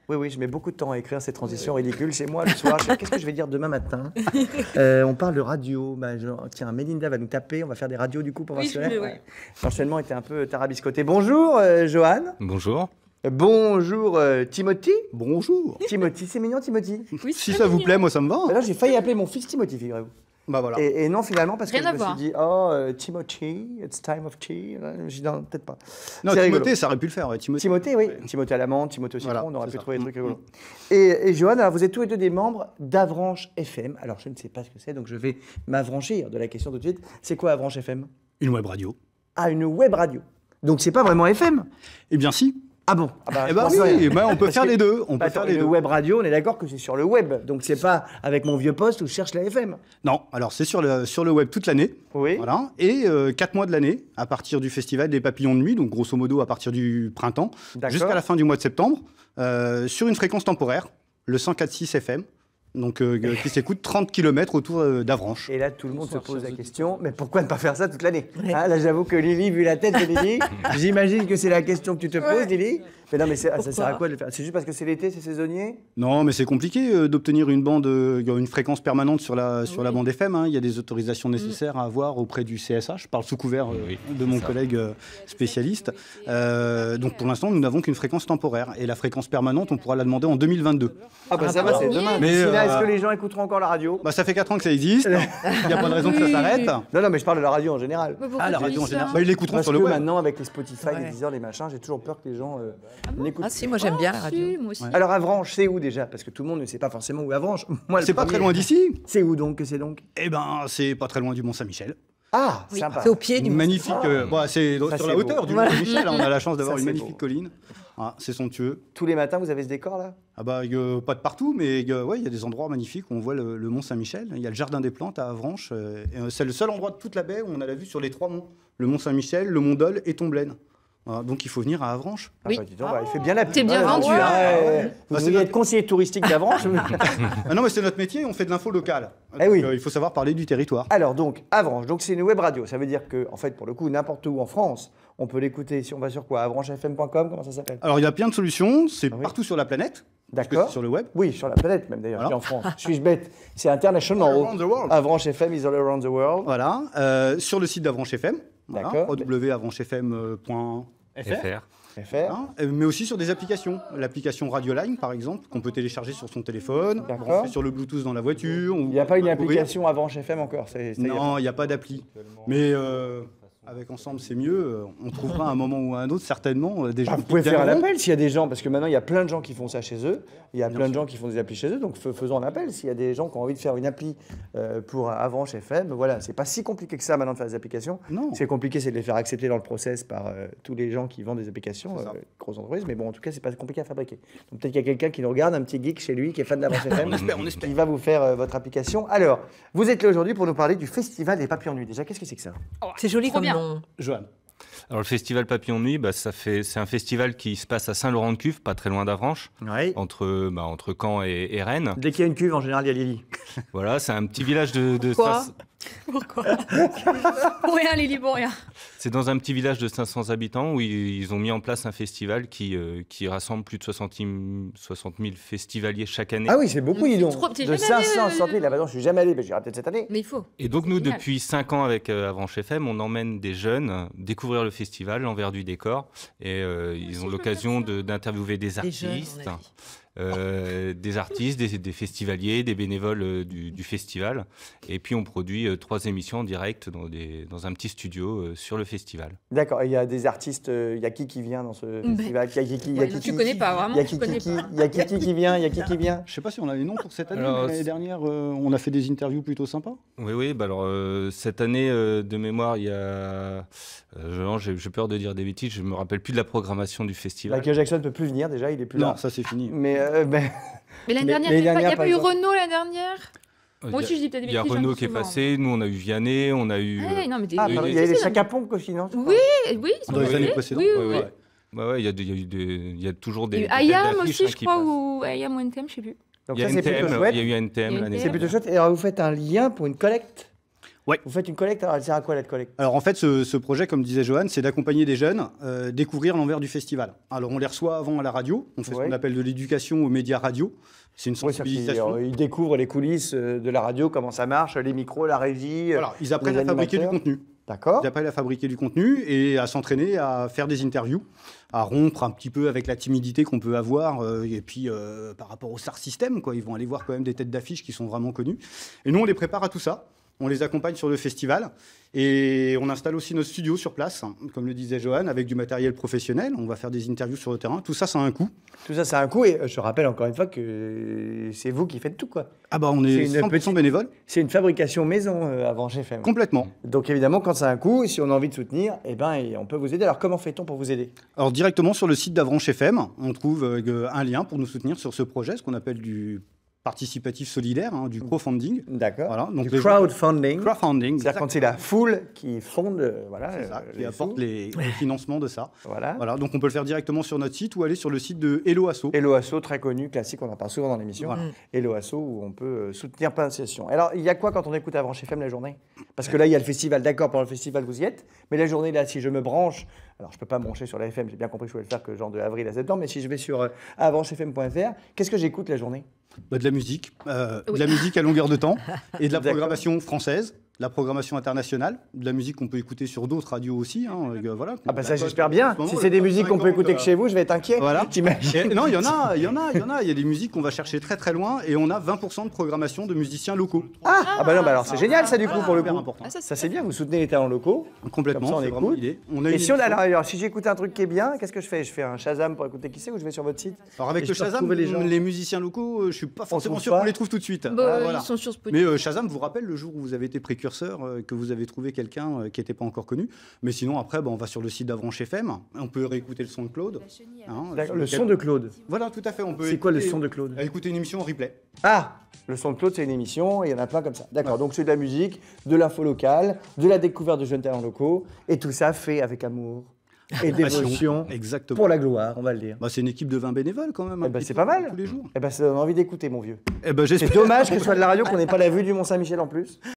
Oui, oui, je mets beaucoup de temps à écrire ces transitions ridicules chez moi le soir. Qu'est-ce que je vais dire demain matin? On parle de radio. Tiens, Mélinda va nous taper. On va faire des radios du coup pour voir si l'enchaînement était un peu tarabiscoté. Bonjour, Johan. Bonjour. Bonjour, Timothy. Bonjour. Timothy, c'est mignon, Timothy. Oui, si ça vous plaît, moi ça me va. Là, j'ai failli appeler mon fils Timothy, figurez-vous. Bah voilà. Et non, finalement, parce que Rien je me à suis dit, oh, Timothy, it's time of tea. Je me suis dit, non, peut-être pas. Non, C'est Timothée, rigolo. ça aurait pu le faire. Ouais, Timothée. Timothée, oui. Timothée à l'amande, Timothée au citron, Voilà, on aurait c'est pu ça. trouver des trucs rigolos. Et Johan, alors vous êtes tous les deux des membres d'Avranches FM. Alors, je ne sais pas ce que c'est, donc je vais m'affranchir de la question tout de suite. C'est quoi Avranches FM? Une web radio. Ah, une web radio. Donc, c'est pas vraiment FM? Eh bien si. Ah bon? Eh ben oui, ben, on peut faire les deux. On peut faire les une deux. web radio, on est d'accord que c'est sur le web. Donc, c'est pas avec mon vieux poste où je cherche la FM. Non, alors c'est sur le web toute l'année. Oui. Voilà. Et 4 mois de l'année, à partir du festival des papillons de nuit, donc grosso modo à partir du printemps, D'accord. jusqu'à la fin du mois de septembre, sur une fréquence temporaire, le 104.6 FM. Donc, qui s'écoute 30 km autour d'Avranches. Et là, tout le monde se pose la question, mais pourquoi ne pas faire ça toute l'année? Hein, là, j'avoue que Lily, vu la tête de Lily, j'imagine que c'est la question que tu te poses, Lily. Mais non, mais ça sert à quoi de le faire? C'est juste parce que c'est l'été, c'est saisonnier? Non, mais c'est compliqué d'obtenir une bande, une fréquence permanente sur la bande FM. Hein. Il y a des autorisations nécessaires à avoir auprès du CSA. Je parle sous couvert de mon collègue spécialiste. Donc pour l'instant, nous n'avons qu'une fréquence temporaire. Et la fréquence permanente, on pourra la demander en 2022. Ah bah ça va, c'est demain. Mais, D'ici là, est-ce que les gens écouteront encore la radio? Bah, ça fait 4 ans que ça existe. Il n'y a pas de raison que ça s'arrête. Non, non, mais je parle de la radio en général. Ah, la radio en général. Bah, ils l'écouteront Parce sur le que web. maintenant, avec les Spotify, les Deezer, les machins, j'ai toujours peur que les gens n'écoutent. Ah si, moi j'aime bien la radio. Moi aussi. Alors Avranches, c'est où déjà? Parce que tout le monde ne sait pas forcément où est Avranches. Moi, le C'est pas premier- très loin d'ici. C'est où donc que c'est donc? Eh ben, c'est pas très loin du Mont-Saint-Michel. Ah, sympa. C'est au pied du Magnifique. C'est Ça, sur c'est la beau. hauteur du Mont-Saint-Michel. On a la chance d'avoir Ça, une c'est magnifique beau. colline. Ah, c'est somptueux. Tous les matins, vous avez ce décor là? Ah bah, pas de partout, mais ouais, il y a des endroits magnifiques où on voit le Mont-Saint-Michel. Il y a le Jardin des Plantes à Avranches. C'est le seul endroit de toute la baie où on a la vue sur les 3 monts. Le Mont-Saint-Michel, le Mont Dol et Tomblaine. Voilà, donc il faut venir à Avranches. Oui. Bah, dis donc, il fait bien la pub. T'es bien Ouais, vendu, ouais, hein. ouais. Vous Bah, c'est devriez notre- être conseiller touristique d'Avranches. Ah non, mais c'est notre métier, on fait de l'info locale. Eh oui. Donc, il faut savoir parler du territoire. Alors donc, Avranches, donc c'est une web radio. Ça veut dire que, en fait, pour le coup, n'importe où en France, on peut l'écouter. Si on va sur quoi? avranchesfm.com, comment ça s'appelle? Alors il y a plein de solutions, c'est Ah oui. partout sur la planète. parce que D'accord. c'est sur le web. Oui, sur la planète même d'ailleurs, Voilà. je dis en France. Suis-je bête? C'est international. All around the world. Avranches FM is all around the world. Voilà, sur le site d'Avranches FM, D'accord. www.avranchesfm.fr. FR. FR. Hein, mais aussi sur des applications. L'application Radioline, par exemple, qu'on peut télécharger sur son téléphone, D'accord. on fait sur le Bluetooth dans la voiture. Il n'y a pas une application Avranches FM encore. Non, il n'y a pas d'appli. Mais avec Ensemble, c'est mieux. On trouvera à un moment ou à un autre, certainement, des gens Vous qui pouvez faire un viendront. appel s'il y a des gens, parce que maintenant il y a plein de gens qui font ça chez eux. Il y a plein de gens qui font des applis chez eux, donc faisons un appel. S'il y a des gens qui ont envie de faire une appli pour Avranches FM, voilà, c'est pas si compliqué que ça maintenant de faire des applications. Non. C'est compliqué, c'est de les faire accepter dans le process par tous les gens qui vendent des applications, C'est ça. grosses entreprises, mais bon, en tout cas, c'est pas compliqué à fabriquer. Donc peut-être qu'il y a quelqu'un qui nous regarde, un petit geek chez lui qui est fan d'Avranches FM, on espère. qui va vous faire votre application. Alors, vous êtes là aujourd'hui pour nous parler du Festival des Papillons de Nuit. Déjà, qu'est-ce que c'est que ça? C'est joli Trop comme bien. nom. Johan. Alors le festival Papillon de Nuit, c'est un festival qui se passe à Saint-Laurent-de-Cuve, pas très loin d'Avranches, Oui. entre Caen et Rennes. Dès qu'il y a une cuve, en général, il y a Lily. Voilà, c'est un petit village de Quoi 500 Pourquoi? Pour rien, Lily, pour rien. C'est dans un petit village de 500 habitants où ils ont mis en place un festival qui rassemble plus de 60 000 festivaliers chaque année. Ah oui, c'est beaucoup, dis donc. trop petit, De jamais allé, 560 000, là maintenant, je suis jamais allé, mais j'irai peut-être cette année. Mais il faut. Et donc nous, Génial. depuis 5 ans avec Avranches FM, on emmène des jeunes découvrir le festival, l'envers du décor. Et ils ont l'occasion d'interviewer des Des jeunes, artistes. on a dit. Des artistes, des festivaliers, des bénévoles du festival. Et puis on produit 3 émissions en direct dans un petit studio sur le festival. D'accord, et il y a des artistes, il y a qui vient dans ce festival? Il y a qui, Ouais, tu connais pas, vraiment, Il y a tu qui, connais qui, pas. il y a qui vient? Il y a qui vient? Je sais pas si on a les noms pour cette année. Alors, mais l'année dernière, on a fait des interviews plutôt sympas. Oui, bah alors cette année de mémoire, il y a... j'ai peur de dire des bêtises, je me rappelle plus de la programmation du festival. Michael Jackson ne peut plus venir déjà, il est plus Non, là. ça c'est fini. Mais Mais l'année dernière, mais il n'y a dernière, pas eu exemple. Renault l'année dernière? Moi aussi, je dis peut-être des Il y a bêtises, Renault j'en dis qui est souvent. passé, nous on a eu Vianney, on a eu... Ouais, non, mais des... ah, Oui, pardon, oui, il y a les si, Chaka Ponk aussi, non? je crois. Oui, oui, ils sont Dans les passés. années précédentes. Oui, oui, oui. Ouais, il y a toujours Il y des... a eu des IAM têtes d'affiche, aussi, hein, je qui crois, passent. ou IAM ou NTM, je sais plus. Donc Il y a ça, c'est plutôt NTM, chouette. il y a eu NTM Il y a l'année NTM. C'est plutôt chouette. Et alors, vous faites un lien pour une collecte? Ouais. Vous faites une collecte, alors elle sert à quoi la collecte? Alors en fait, ce projet, comme disait Johan, c'est d'accompagner des jeunes découvrir l'envers du festival. Alors on les reçoit avant à la radio, on fait ce qu'on appelle de l'éducation aux médias radio. C'est une sensibilisation. Ils découvrent les coulisses de la radio, comment ça marche, les micros, la régie. Voilà, ils apprennent à fabriquer du contenu. D'accord. Ils apprennent à fabriquer du contenu et à s'entraîner à faire des interviews, à rompre un petit peu avec la timidité qu'on peut avoir. Et puis par rapport au SAR System, quoi, ils vont aller voir quand même des têtes d'affiche qui sont vraiment connues. Et nous, on les prépare à tout ça. On les accompagne sur le festival et on installe aussi notre studio sur place, comme le disait Johan, avec du matériel professionnel. On va faire des interviews sur le terrain. Tout ça, ça a un coût. Tout ça, ça a un coût et je rappelle encore une fois que c'est vous qui faites tout, quoi. Ah bah on est 100% bénévole. C'est une fabrication maison à Avranches FM. Complètement. Donc évidemment, quand ça a un coût, si on a envie de soutenir, eh ben, on peut vous aider. Alors comment fait-on pour vous aider? Alors directement sur le site d'Avranches FM, on trouve un lien pour nous soutenir sur ce projet, ce qu'on appelle du participatif solidaire, du crowdfunding. D'accord. Voilà, donc du crowdfunding. Crowdfunding. C'est-à-dire quand c'est la foule qui fonde, qui apporte les financements de ça. Voilà. Donc on peut le faire directement sur notre site ou aller sur le site de Hello Asso. Hello Asso, très connu, classique, on en parle souvent dans l'émission. Voilà. Hello Asso, où on peut soutenir plein d'associations. Alors, il y a quoi quand on écoute Avranches FM la journée? Parce que là, il y a le festival, d'accord, pendant le festival, vous y êtes. Mais la journée, là, si je me branche, alors je ne peux pas me brancher sur la FM, j'ai bien compris que je pouvais le faire que genre de avril à septembre, mais si je vais sur avranchesfm.fr, qu'est-ce que j'écoute la journée? De la musique, de la musique à longueur de temps et de la programmation française, de la programmation internationale, de la musique qu'on peut écouter sur d'autres radios aussi. Voilà. Ah bah ça j'espère bien. Si c'est des musiques qu'on peut écouter que chez vous, je vais être inquiet. Voilà. Non, il y a des musiques qu'on va chercher très très loin et on a 20% de programmation de musiciens locaux. Ah bah non, bah alors c'est génial ça du coup pour le coup. Ça c'est bien, vous soutenez les talents locaux. Complètement, c'est vraiment l'idée. Et si alors si j'écoute un truc qui est bien, qu'est-ce que je fais? Je fais un Shazam pour écouter qui c'est ou je vais sur votre site? Alors avec le Shazam, les musiciens locaux, je suis pas forcément sûr qu'on les trouve tout de suite. Ils sont sur Spotify. Mais Shazam vous rappelle le jour où vous avez été précurseur, que vous avez trouvé quelqu'un qui n'était pas encore connu. Mais sinon, après, on va sur le site d'Avranches FM. On peut réécouter le son de Claude. Le son de Claude. Voilà, tout à fait. C'est quoi le son de Claude? Écouter une émission en replay. Ah, le son de Claude, c'est une émission et il y en a plein comme ça. D'accord, donc c'est de la musique, de l'info locale, de la découverte de jeunes talents locaux et tout ça fait avec amour et dévotion pour la gloire, on va le dire. C'est une équipe de 20 bénévoles quand même. C'est pas mal. Tous les jours. Ça donne envie d'écouter, mon vieux. C'est dommage que ce soit de la radio, qu'on n'ait pas la vue du Mont-Saint-Michel en plus.